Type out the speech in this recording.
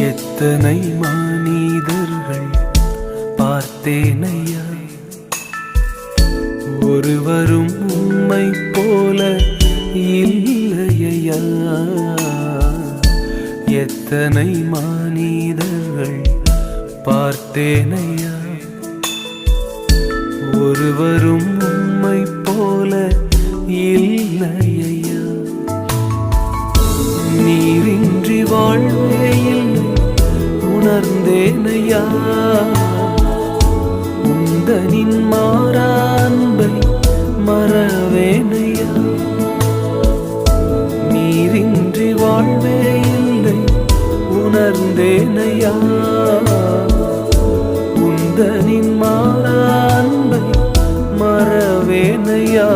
எத்தனை மனிதர்கள் பார்த்தேனையா, ஒருவரும் உம்மை போல இல்லையா. எத்தனை மனிதர்கள் பார்த்தேனையா, ஒருவரும் உம்மை போல இல்லையா. நீரின்றி வாழ்வே இல்லை உணர்ந்தேனையா, உந்தனின் மாறா அன்பை மறவேனையா. நீரின்றி வாழ்வே இல்லை உணர்ந்தேனையா, உந்தனின் மாறா அன்பை மறவேனையா.